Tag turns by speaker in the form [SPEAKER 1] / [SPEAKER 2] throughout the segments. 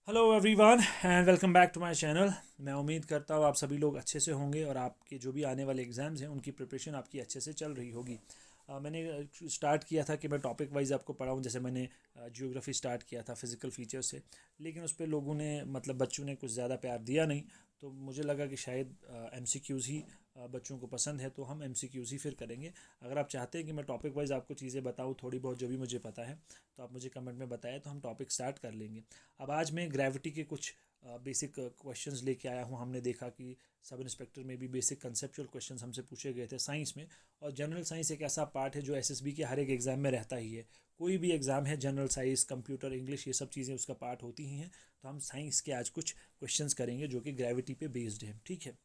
[SPEAKER 1] Hello everyone and welcome back to my channel. मैं उम्मीद करता हूँ आप सभी लोग अच्छे से होंगे और आपके जो भी आने वाले एग्ज़ाम्स हैं उनकी प्रिपरेशन आपकी अच्छे से चल रही होगी। मैंने स्टार्ट किया था कि मैं टॉपिक वाइज आपको पढ़ाऊँ, जैसे मैंने जियोग्राफी स्टार्ट किया था फिज़िकल फीचर से, लेकिन उस पर लोगों ने मतलब बच्चों ने कुछ ज़्यादा प्यार दिया नहीं। तो मुझे लगा कि शायद एमसीक्यूज़ ही बच्चों को पसंद है, तो हम एमसीक्यूज़ ही फिर करेंगे। अगर आप चाहते हैं कि मैं टॉपिक वाइज आपको चीज़ें बताऊँ थोड़ी बहुत जो भी मुझे पता है, तो आप मुझे कमेंट में बताएं, तो हम टॉपिक स्टार्ट कर लेंगे। अब आज मैं ग्रेविटी के कुछ बेसिक क्वेश्चंस लेके आया हूँ। हमने देखा कि सब इंस्पेक्टर में भी बेसिक कंसेप्चुअल क्वेश्चंस हमसे पूछे गए थे साइंस में, और जनरल साइंस एक ऐसा पार्ट है जो एसएसबी के हर एक एग्ज़ाम में रहता ही है। कोई भी एग्ज़ाम है, जनरल साइंस, कंप्यूटर, इंग्लिश, ये सब चीज़ें उसका पार्ट होती ही हैं। तो हम साइंस के आज कुछ क्वेश्चंस करेंगे जो कि ग्रेविटी पे बेस्ड है, ठीक है।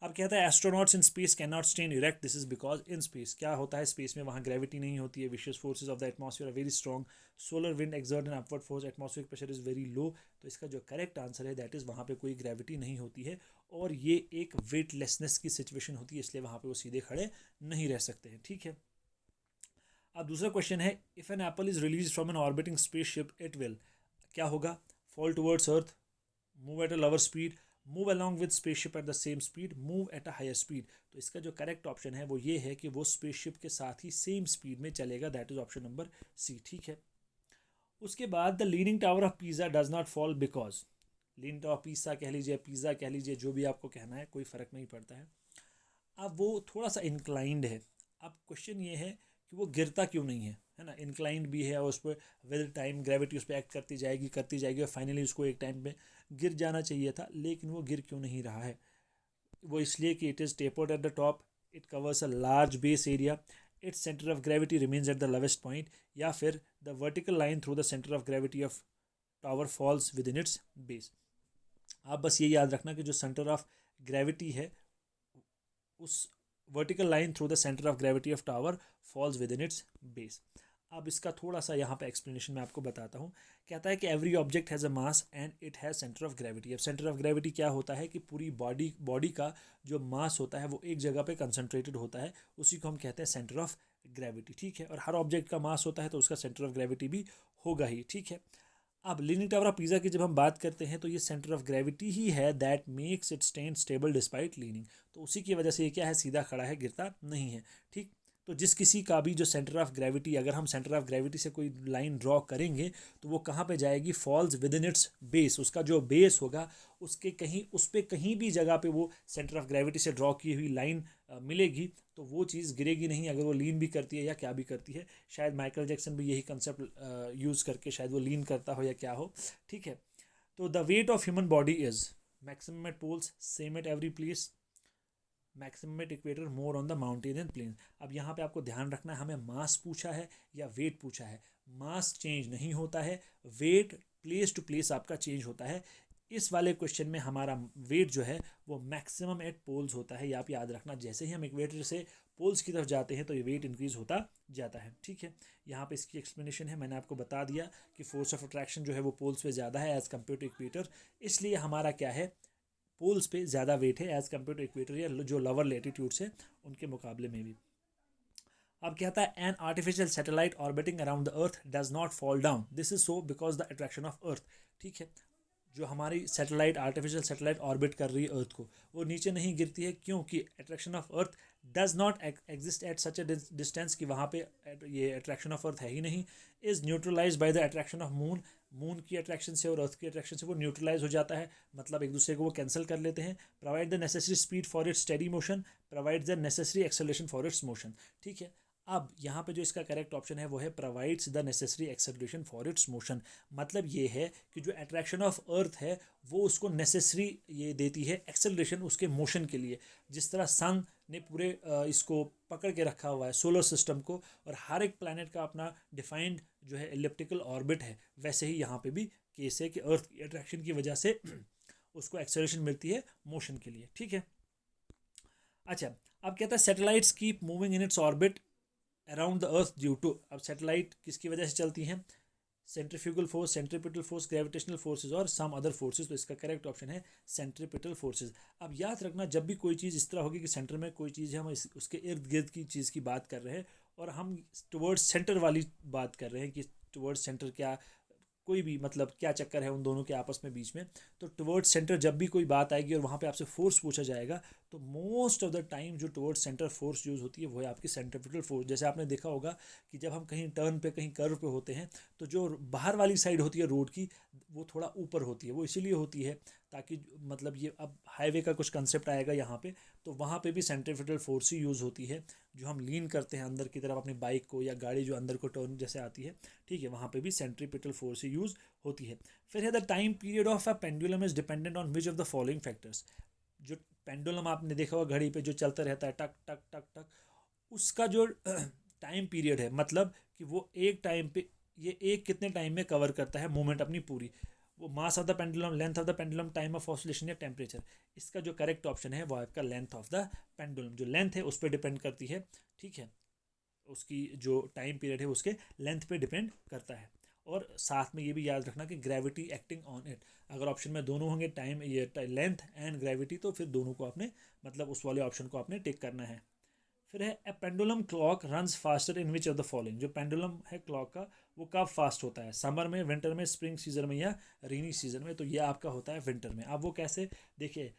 [SPEAKER 1] अब कहता है astronauts in space can not stay erect, this is because in space क्या होता है, स्पेस में वहाँ ग्रेविटी नहीं होती है, vicious forces of the atmosphere are very strong, solar wind exert an upward force, atmospheric pressure is very low. तो इसका जो करेक्ट आंसर है दैट इज वहाँ पे कोई ग्रेविटी नहीं होती है, और ये एक वेटलेसनेस की सिचुएशन होती है, इसलिए वहाँ पे वो सीधे खड़े नहीं रह सकते हैं, ठीक है। अब दूसरा क्वेश्चन है, if an apple is release from an orbiting spaceship it will, क्या होगा, fall towards earth, move at a lower speed, move along with spaceship at the same speed, move at a higher speed. तो इसका जो correct option है वो ये है कि वो स्पेसशिप के साथ ही सेम स्पीड में चलेगा, that is option number C, ठीक है। उसके बाद the leaning tower of Pisa does not fall because, leaning tower Pisa कह लीजिए, पिज़्ज़ा कह लीजिए, जो भी आपको कहना है, कोई फ़र्क नहीं पड़ता है। अब वो थोड़ा सा इंक्लाइंड है। अब क्वेश्चन ये है कि वो गिरता क्यों नहीं है ना, इंक्लाइंड भी है और उस पर विद टाइम ग्रेविटी उस पर एक्ट करती जाएगी और फाइनली उसको एक टाइम पे गिर जाना चाहिए था, लेकिन वो गिर क्यों नहीं रहा है। वो इसलिए कि it is tapered at the top, it covers a large base area, its centre of gravity remains at the lowest point, या फिर the vertical line through the centre of gravity of tower falls within its base. आप बस ये याद रखना कि जो centre of gravity है, उस vertical line through the centre of gravity of tower falls within its base. अब इसका थोड़ा सा यहाँ पे एक्सप्लेनेशन मैं आपको बताता हूँ। कहता है कि every object has a mass and it has centre of gravity. अब सेंटर ऑफ ग्रेविटी क्या होता है कि पूरी बॉडी का जो मास होता है वो एक जगह पे कंसंट्रेटेड होता है, उसी को हम कहते हैं सेंटर ऑफ ग्रेविटी, ठीक है। और हर ऑब्जेक्ट का मास होता है तो उसका सेंटर ऑफ ग्रेविटी भी होगा ही, ठीक है। अब लीनिंग टावर ऑफ पिज़ा की जब हम बात करते हैं तो ये सेंटर ऑफ ग्रेविटी ही है that makes it stand stable despite leaning. तो उसी की वजह से ये क्या है, सीधा खड़ा है, गिरता नहीं है, ठीक। तो जिस किसी का भी जो सेंटर ऑफ ग्रेविटी, अगर हम सेंटर ऑफ ग्रेविटी से कोई लाइन ड्रॉ करेंगे तो वो कहाँ पे जाएगी, falls within its base. उसका जो बेस होगा उसके कहीं, उस पर कहीं भी जगह पे वो सेंटर ऑफ ग्रेविटी से ड्रॉ की हुई लाइन मिलेगी, तो वो चीज़ गिरेगी नहीं, अगर वो लीन भी करती है या क्या भी करती है। शायद माइकल जैक्सन भी यही कंसेप्ट यूज़ करके शायद वो लीन करता हो या क्या हो, ठीक है। तो the weight of human body is maximum at poles, same at every place, maximum at equator, more on the mountain and plain. अब यहाँ पे आपको ध्यान रखना है, हमें मास पूछा है या वेट पूछा है। मास चेंज नहीं होता है, वेट प्लेस टू प्लेस आपका चेंज होता है। इस वाले क्वेश्चन में हमारा वेट जो है वो मैक्सिमम एट पोल्स होता है, ये आप याद रखना। जैसे ही हम इक्वेटर से पोल्स की तरफ जाते हैं तो ये वेट इंक्रीज होता जाता है, ठीक है। यहाँ पे इसकी एक्सप्लेनेशन है, मैंने आपको बता दिया कि फोर्स ऑफ अट्रैक्शन जो है वो पोल्स पे ज़्यादा है एज़ कम्पेयर टू इक्वेटर, इसलिए हमारा क्या है, पोल्स पे ज़्यादा वेट है एज़ कम्पेयर टू इक्वेटर या जो लोअर लेटीट्यूड्स है उनके मुकाबले में भी। अब कहता है an artificial satellite orbiting around the earth does not fall down, this is so because the attraction of earth, ठीक है। जो हमारी सैटेलाइट, आर्टिफिशियल सैटेलाइट ऑर्बिट कर रही है अर्थ को, वो नीचे नहीं गिरती है, क्योंकि attraction of earth does not exist at such a distance, कि वहाँ पे ये अट्रैक्शन ऑफ अर्थ है ही नहीं। Is neutralise by the attraction of moon, moon की अट्रैक्शन से और अर्थ की अट्रैक्शन से वो न्यूट्रलाइज हो जाता है, मतलब एक दूसरे को वो कैंसिल कर लेते हैं। Provide the necessary speed for its steady motion, provide the necessary acceleration for its motion, ठीक है। अब यहाँ पे जो इसका करेक्ट ऑप्शन है वो है provides the necessary acceleration for its motion. मतलब ये है कि जो अट्रैक्शन ऑफ अर्थ है वो उसको नेसेसरी ये देती है एक्सेलरेशन उसके मोशन के लिए। जिस तरह सन ने पूरे इसको पकड़ के रखा हुआ है सोलर सिस्टम को, और हर एक प्लैनेट का अपना डिफाइंड जो है इलिप्टिकल ऑर्बिट है, वैसे ही यहाँ पे भी केस है कि अर्थ की अट्रैक्शन की वजह से उसको एक्सेलरेशन मिलती है मोशन के लिए, ठीक है। अच्छा, अब कहता है satellites keep moving in its orbit around the earth due to, अब सैटेलाइट किसकी वजह से चलती हैं, centrifugal force, centripetal force, gravitational forces और सम अदर फोर्सेज। तो इसका करेक्ट ऑप्शन है सेंट्रीपिटल फोर्सेज। अब याद रखना, जब भी कोई चीज़ इस तरह होगी कि सेंटर में कोई चीज़ है, हम उसके इर्द गिर्द की चीज़ की बात कर रहे हैं और हम टुवर्ड्स सेंटर वाली बात कर रहे हैं कि टुवर्ड्स सेंटर क्या कोई भी मतलब क्या चक्कर है उन दोनों के आपस में बीच में, तो टुवर्ड्स सेंटर जब भी कोई बात आएगी और वहाँ पे आपसे फोर्स पूछा जाएगा तो मोस्ट ऑफ द टाइम जो टुवर्ड्स सेंटर फोर्स यूज़ होती है वो है आपकी सेंट्रीफ्यूगल फोर्स। जैसे आपने देखा होगा कि जब हम कहीं टर्न पे कहीं कर्व पे होते हैं तो जो बाहर वाली साइड होती है रोड की वो थोड़ा ऊपर होती है, वो इसीलिए होती है ताकि मतलब ये अब हाईवे का कुछ कंसेप्ट आएगा यहाँ पे, तो वहाँ पे भी सेंट्रीफ्यूगल फोर्स ही यूज़ होती है। जो हम लीन करते हैं अंदर की तरफ अपनी बाइक को या गाड़ी जो अंदर को टर्न जैसे आती है, ठीक है, वहाँ पे भी सेंट्रीपिटल फोर्स ही यूज़ होती है। फिर है the time period of a pendulum is dependent on which of the following factors. जो पेंडुलम आपने देखा होगा घड़ी पे जो चलता रहता है टक टक टक टक, उसका जो टाइम पीरियड है मतलब कि वो एक टाइम पे ये एक कितने टाइम में कवर करता है मूवमेंट अपनी पूरी, वो mass of the pendulum, length of the pendulum, time of oscillation या टेम्परेचर। इसका जो करेक्ट ऑप्शन है वो आपका लेंथ ऑफ द पेंडुलम। जो लेंथ है उस पर डिपेंड करती है, ठीक है, उसकी जो टाइम पीरियड है उसके लेंथ पे डिपेंड करता है। और साथ में ये भी याद रखना कि ग्रेविटी एक्टिंग ऑन इट, अगर ऑप्शन में दोनों होंगे टाइम ये लेंथ एंड ग्रेविटी, तो फिर दोनों को आपने मतलब उस वाले ऑप्शन को आपने टिक करना है। फिर है a pendulum clock runs faster in which of the following. जो पेंडुलम है क्लॉक का वो कब फास्ट होता है, समर में, विंटर में, स्प्रिंग सीजन में या रेनी सीजन में, तो ये आपका होता है विंटर में। अब वो कैसे, देखिए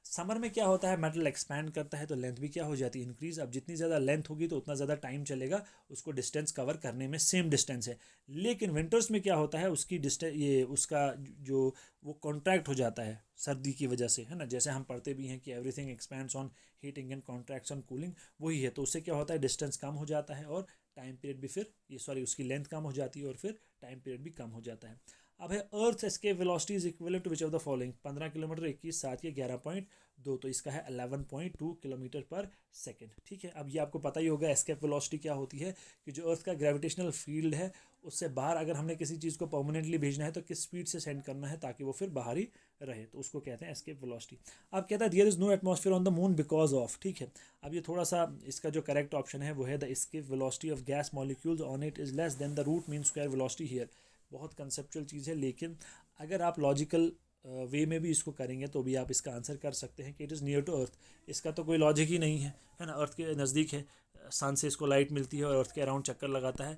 [SPEAKER 1] समर में क्या होता है, मेटल एक्सपैंड करता है तो लेंथ भी क्या हो जाती है, इंक्रीज। अब जितनी ज़्यादा लेंथ होगी तो उतना ज़्यादा टाइम चलेगा उसको डिस्टेंस कवर करने में, सेम डिस्टेंस है। लेकिन विंटर्स में क्या होता है, उसकी डिस्टेंस ये उसका जो वो कॉन्ट्रैक्ट हो जाता है सर्दी की वजह से, है ना। जैसे हम पढ़ते भी हैं कि everything expands on heating and contracts on cooling, वही है। तो उससे क्या होता है, डिस्टेंस कम हो जाता है और टाइम पीरियड भी फिर ये सॉरी उसकी लेंथ कम हो जाती है और फिर टाइम पीरियड भी कम हो जाता है। अब है earth escape velocity is equivalent to which of the following. 15 kilometre, 21, 7 या 11.2, तो इसका है 11.2 किलोमीटर पर सेकेंड, ठीक है। अब ये आपको पता ही होगा एस्केप वेलोसिटी क्या होती है, कि जो अर्थ का ग्रेविटेशनल फील्ड है उससे बाहर अगर हमने किसी चीज़ को परमानेंटली भेजना है तो किस स्पीड से सेंड करना है ताकि वो फिर बाहर ही रहे, तो उसको कहते हैं एस्केप वेलोसिटी। अब कहता है there is no atmosphere on the moon because of, ठीक है। अब ये थोड़ा सा इसका जो करेक्ट ऑप्शन है वो है the escape velocity of gas molecules on it is less than the root mean square velocity here. बहुत कंसेप्चुअल चीज़ है, लेकिन अगर आप लॉजिकल वे में भी इसको करेंगे तो भी आप इसका आंसर कर सकते हैं कि it is near to earth. इसका तो कोई लॉजिक ही नहीं है ना, अर्थ के नज़दीक है, सन से इसको लाइट मिलती है और अर्थ के अराउंड चक्कर लगाता है,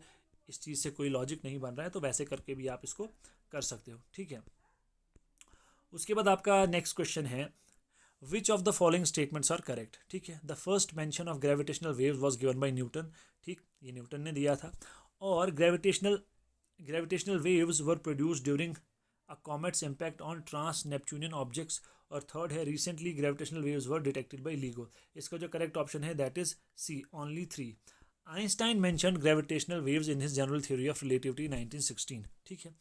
[SPEAKER 1] इस चीज़ से कोई लॉजिक नहीं बन रहा है, तो वैसे करके भी आप इसको कर सकते हो, ठीक है। उसके बाद आपका नेक्स्ट क्वेश्चन है which of the following statements are correct, ठीक है। The first mention of gravitational waves was given by Newton, ठीक, ये न्यूटन ने दिया था। और gravitational waves were produced during a comet's impact on trans Neptunian objects. और थर्ड है recently gravitational waves were detected by LIGO। इसका जो करेक्ट ऑप्शन है that is C, only 3। Einstein mentioned gravitational waves in his general theory of relativity 1916, ठीक है।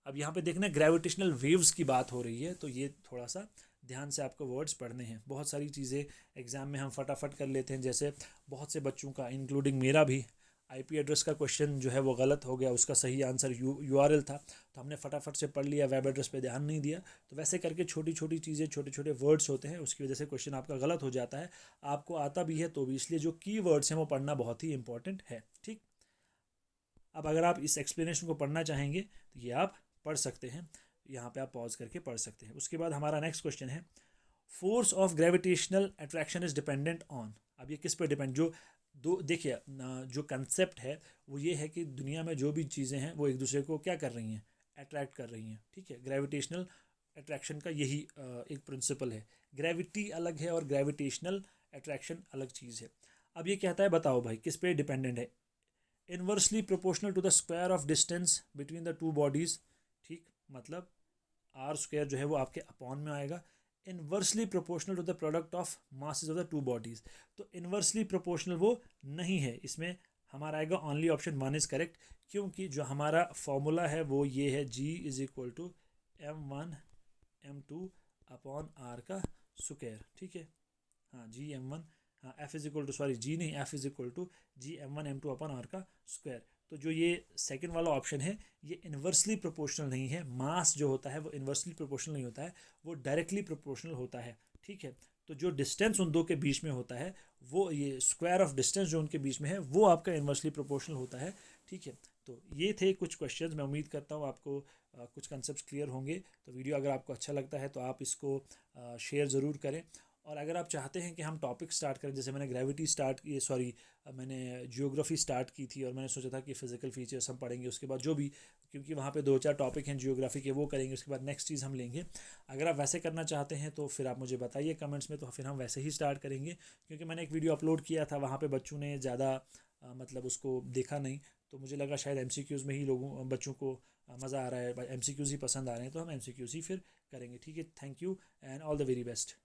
[SPEAKER 1] अब यहाँ पे देखना ग्रेविटेशनल वेव्स की बात हो रही है तो ये थोड़ा सा ध्यान से आपको वर्ड्स पढ़ने हैं। बहुत सारी चीज़ें एग्जाम में हम फटाफट कर लेते हैं, जैसे बहुत से बच्चों का इंक्लूडिंग मेरा भी आईपी एड्रेस का क्वेश्चन जो है वो गलत हो गया, उसका सही आंसर यूआरएल था, तो हमने फटाफट से पढ़ लिया, वेब एड्रेस पे ध्यान नहीं दिया। तो वैसे करके छोटी छोटी चीज़ें, छोटे छोटे वर्ड्स होते हैं, उसकी वजह से क्वेश्चन आपका गलत हो जाता है। आपको आता भी है तो भी, इसलिए जो की वर्ड्स हैं वो पढ़ना बहुत ही इंपॉर्टेंट है, ठीक। अब अगर आप इस एक्सप्लेनेशन को पढ़ना चाहेंगे तो ये आप पढ़ सकते हैं, यहाँ पे आप पॉज करके पढ़ सकते हैं। उसके बाद हमारा नेक्स्ट क्वेश्चन है force of gravitational attraction is dependent on. अब ये किस पे डिपेंड, जो दो देखिए जो कंसेप्ट है वो ये है कि दुनिया में जो भी चीज़ें हैं वो एक दूसरे को क्या कर रही हैं, अट्रैक्ट कर रही हैं, ठीक है। ग्रेविटेशनल अट्रैक्शन का यही एक प्रिंसिपल है। ग्रेविटी अलग है और ग्रेविटेशनल अट्रैक्शन अलग चीज़ है। अब ये कहता है बताओ भाई किस पे डिपेंडेंट है, inversely proportional to the square of distance between the two bodies, ठीक, मतलब आर स्क्वायर जो है वो आपके अपॉन में आएगा। Inversely proportional to the product of masses of the two bodies, तो इनवर्सली प्रोपोर्शनल वो नहीं है, इसमें हमारा आएगा ओनली ऑप्शन 1 इज़ करेक्ट, क्योंकि जो हमारा फॉर्मूला है वो ये है G is equal to M1 M2 upon R का स्क्वायर, ठीक है। हाँ G M1, हाँ F is equal to sorry G नहीं, F is equal to G M1 M2 upon R का स्क्वायर। तो जो ये सेकंड वाला ऑप्शन है ये इन्वर्सली प्रोपोर्शनल नहीं है, मास जो होता है वो इन्वर्सली प्रोपोर्शनल नहीं होता है, वो डायरेक्टली प्रोपोर्शनल होता है, ठीक है। तो जो डिस्टेंस उन दो के बीच में होता है वो ये स्क्वायर ऑफ डिस्टेंस जो उनके बीच में है वो आपका इन्वर्सली प्रोपोर्शनल होता है, ठीक है। तो ये थे कुछ क्वेश्चंस, मैं उम्मीद करता हूँ आपको कुछ कंसेप्ट क्लियर होंगे। तो वीडियो अगर आपको अच्छा लगता है तो आप इसको शेयर ज़रूर करें और अगर आप चाहते हैं कि हम टॉपिक स्टार्ट करें, जैसे मैंने ग्रेविटी स्टार्ट की, सॉरी मैंने जियोग्राफी स्टार्ट की थी और मैंने सोचा था कि फ़िज़िकल फीचर्स हम पढ़ेंगे, उसके बाद जो भी, क्योंकि वहाँ पे 2-4 टॉपिक हैं जियोग्राफी के, वो करेंगे, उसके बाद नेक्स्ट चीज़ हम लेंगे। अगर आप वैसे करना चाहते हैं तो फिर आप मुझे बताइए कमेंट्स में, तो फिर हम वैसे ही स्टार्ट करेंगे। क्योंकि मैंने एक वीडियो अपलोड किया था, वहाँ पे बच्चों ने ज़्यादा मतलब उसको देखा नहीं, तो मुझे लगा शायद एमसीक्यूज़ में ही लोगों बच्चों को मज़ा आ रहा है, एमसीक्यूज़ ही पसंद आ रहे हैं, तो हम एमसीक्यूज़ ही फिर करेंगे। ठीक है, thank you and all the very best.